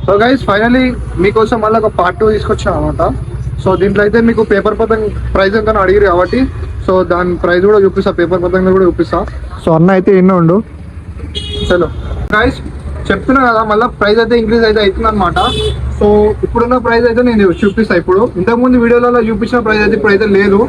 So guys finally మీకోసం మళ్ళీ ఒక పార్ట్ 2 తీసుకొచ్చాను అనమాట. సో దీంట్లో అయితే మీకు పేపర్ పతంగ్ ప్రైస్ ఎంత అడిగారు కాబట్టి సో దాని ప్రైస్ కూడా చూపిస్తా, పేపర్ పతంగ్ కూడా చూపిస్తా. సో అన్న అయితే ఎన్నో ఉండు. చలో గైస్ చెప్తున్నా కదా, మళ్ళీ ప్రైస్ అయితే ఇంక్రీజ్ అయితే అవుతుంది అనమాట. సో ఇప్పుడున్న ప్రైస్ అయితే నేను చూపిస్తా. ఇప్పుడు ఇంతకుముందు వీడియోలలో చూపించిన ప్రైస్ అయితే ఇప్పుడైతే లేదు.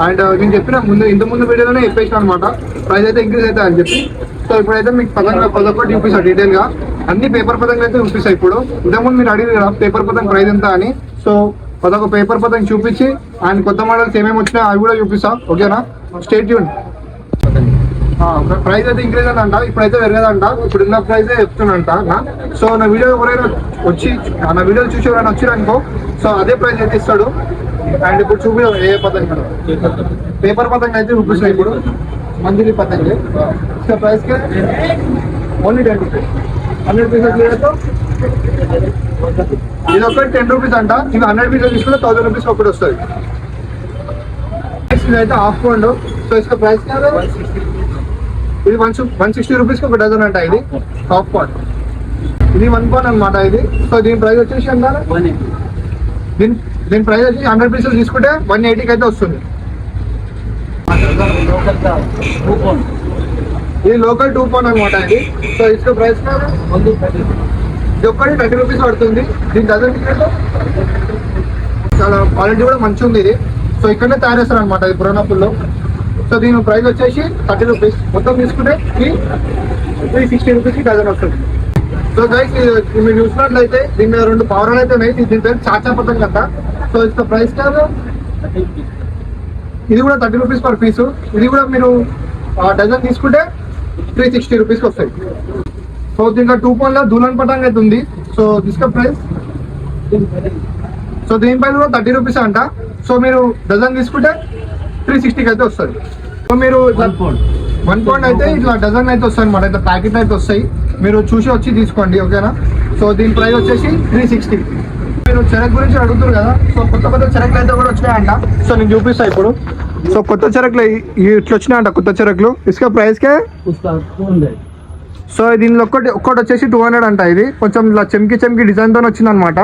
అండ్ నేను చెప్పిన ఇంతకుముందు వీడియోలోనే చెప్పేసిన అనమాట ప్రైస్ అయితే ఇంక్రీజ్ అవుతుంది అని చెప్పి. సో ఇప్పుడైతే మీకు పదొకటి చూపిస్తా డీటెయిల్గా, అన్ని పేపర్ పతంగులు అయితే చూపిస్తాయి. ఇప్పుడు ఇంతకుముందు మీరు అడిగారు కదా పేపర్ పతంగ్ ప్రైస్ ఎంత అని. సో అదొక పేపర్ పతంగ్ చూపించి అండ్ కొత్త మోడల్స్ ఏమేమి వచ్చినా అవి కూడా చూపిస్తా. ఓకేనా, స్టే ట్యూన్. ప్రైస్ అయితే ఇంక్రీజ్ అంట, ఇప్పుడైతే పెరగదంట. ఇప్పుడు ఉన్న ప్రైస్ చెప్తున్నంట. సో నా వీడియో ఎవరైనా వచ్చి నా వీడియో చూసి ఎవరైనా వచ్చిరనుకో సో అదే ప్రైస్ అయితే ఇస్తాడు. అండ్ ఇప్పుడు చూపిద్దాం ఏ పతంగ్ పేపర్ పతంగ్ అయితే చూపిస్తాయి. ఇప్పుడు మందిరి పతంగ్ ప్రైస్ కే ఓన్లీ 10 రూపీస్, 100 పీసెస్ లేదో ఇది ఒకటి 10 రూపీస్ అంట. ఇవి 100 పీసెస్ తీసుకుంటే 1000 రూపీస్ ఒకటి వస్తుంది. అయితే హాఫ్ పౌండ్. సో ఇసుక ప్రైస్ ఇది 160 రూపీస్కి ఒక డజన్ అంట. ఇది హాఫ్ పౌండ్, ఇది 1 పౌండ్ అనమాట ఇది. సో దీని ప్రైస్ వచ్చేసి అంటారా, దీని ప్రైస్ వచ్చి 100 పీసెస్ తీసుకుంటే 180కి అయితే వస్తుంది. ఇది లోకల్ 2 పౌండ్ అనమాట ఇది. సో ఇసుక ప్రైస్ ఇది ఒక్కటి 30 రూపీస్ పడుతుంది. దీని డజన్ చాలా క్వాలిటీ కూడా మంచిగా ఉంది ఇది. సో ఇక్కడనే తయారు చేస్తారు అనమాట ఇది పురాణాపుల్లో. సో దీని ప్రైస్ వచ్చేసి 30 రూపీస్, మొత్తం తీసుకుంటే 360 రూపీస్కి డజన్ వస్తుంది. సో గైస్ మీరు చూసినట్లయితే దీని మీద 2 పవరాలు అయితే ఉన్నాయి. దీని పేరు చాచా పతంగ్ అంట. సో ఇసుక ప్రైస్ కాదు, ఇది కూడా 30 రూపీస్ పర్ పీసు. ఇది కూడా మీరు డజన్ తీసుకుంటే 360 రూపీస్కి వస్తాయి. సో దీంట్లో 2 పౌండ్లో దూలన్ పతంగ్ అయితే ఉంది. సో దిస్ ప్రైస్, సో దీనిపైన కూడా 30 రూపీస్ అంట. సో మీరు డజన్ తీసుకుంటే 360కి అయితే వస్తుంది. సో మీరు 1 పౌండ్ అయితే ఇట్లా డజన్ అయితే వస్తాయి అనమాట, ఇట్లా ప్యాకెట్ అయితే వస్తాయి. మీరు చూసి వచ్చి తీసుకోండి. ఓకేనా. సో దీని ప్రైస్ వచ్చేసి 360. మీరు చెరకు గురించి అడుగుతారు కదా, సో కొత్త చెరకులు అయితే కూడా వచ్చినాయంట. సో నేను చూపిస్తాను ఇప్పుడు. సో కొత్త చెరకులు ఇట్లా వచ్చినాయంట, కొత్త చెరకులు. ఇసుక ప్రైస్కే సో దీనిలో ఒక్కటి వచ్చేసి 200 అంట. ఇది కొంచెం ఇలా చెమ్కి డిజైన్తో వచ్చింది అనమాట.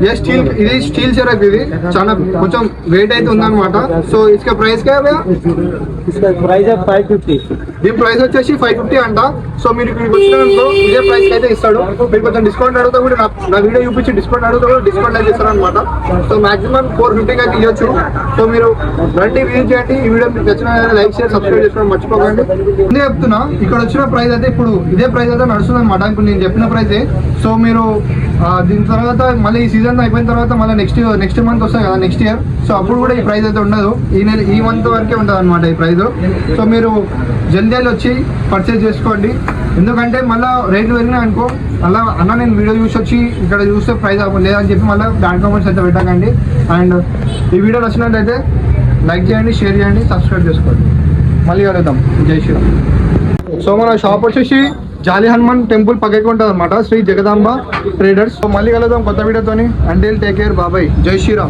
ఇది స్టీల్ చెరకు, ఇది చాలా కొంచెం వెయిట్ అయితే ఉందన్నమాట. సో ఇసుక ప్రైస్ దీని ప్రైస్ వచ్చేసి 550 అంట. సో మీరు ఇక్కడికి వచ్చినారనుకో ఇదే ప్రైస్ అయితే ఇస్తాడు. మీరు కొంచెం డిస్కౌంట్ అడుగుతా కూడా నా వీడియో చూపించి డిస్కౌంట్ అడుగుతా కూడా డిస్కౌంట్ అయితే ఇస్తారు అనమాట. సో మాక్సిమం 450కి అయితే ఇవ్వచ్చు. సో మీరు రండి, విజిట్ చేయండి. ఈ వీడియో మీకు నచ్చిన లైక్ షేర్ సబ్స్క్రైబ్ చేసుకోవడం మర్చిపోకండి. నేను చెప్తున్నా ఇక్కడ వచ్చిన ప్రైస్ అయితే ఇప్పుడు ఇదే ప్రైస్ అయితే నడుస్తుంది అనమాట. ఇప్పుడు నేను చెప్పిన ప్రైసే. సో మీరు దీని తర్వాత మళ్ళీ ఈ సీజన్ అయిపోయిన తర్వాత మళ్ళీ నెక్స్ట్ మంత్ వస్తాయి కదా, నెక్స్ట్ ఇయర్. సో అప్పుడు కూడా ఈ ప్రైస్ అయితే ఉండదు. ఈ మంత్ వరకే ఉంటుంది అనమాట ఈ ప్రైస్. సో మీరు జల్దీ వచ్చి పర్చేజ్ చేసుకోండి. ఎందుకంటే మళ్ళీ రేట్లు పెరిగినా అనుకో మళ్ళీ అన్న నేను వీడియో చూసి వచ్చి ఇక్కడ చూస్తే ప్రైస్ లేదని చెప్పి మళ్ళీ బ్యాడ్ కామెంట్స్ అయితే పెట్టకండి. అండ్ ఈ వీడియో నచ్చినట్లయితే లైక్ చేయండి, షేర్ చేయండి, సబ్స్క్రైబ్ చేసుకోండి. మళ్ళీ కలుద్దాం. జై శ్రీరామ్. సో మన షాప్ వచ్చేసి జాలి హనుమాన్ టెంపుల్ పక్కకి ఉంటుంది అనమాట, శ్రీ జగదాంబ ట్రేడర్స్. సో మళ్ళీ కలుద్దాం కొత్త వీడియోతోని. అంటిల్ టేక్ కేర్, బాబాయ్, జై శ్రీరామ్.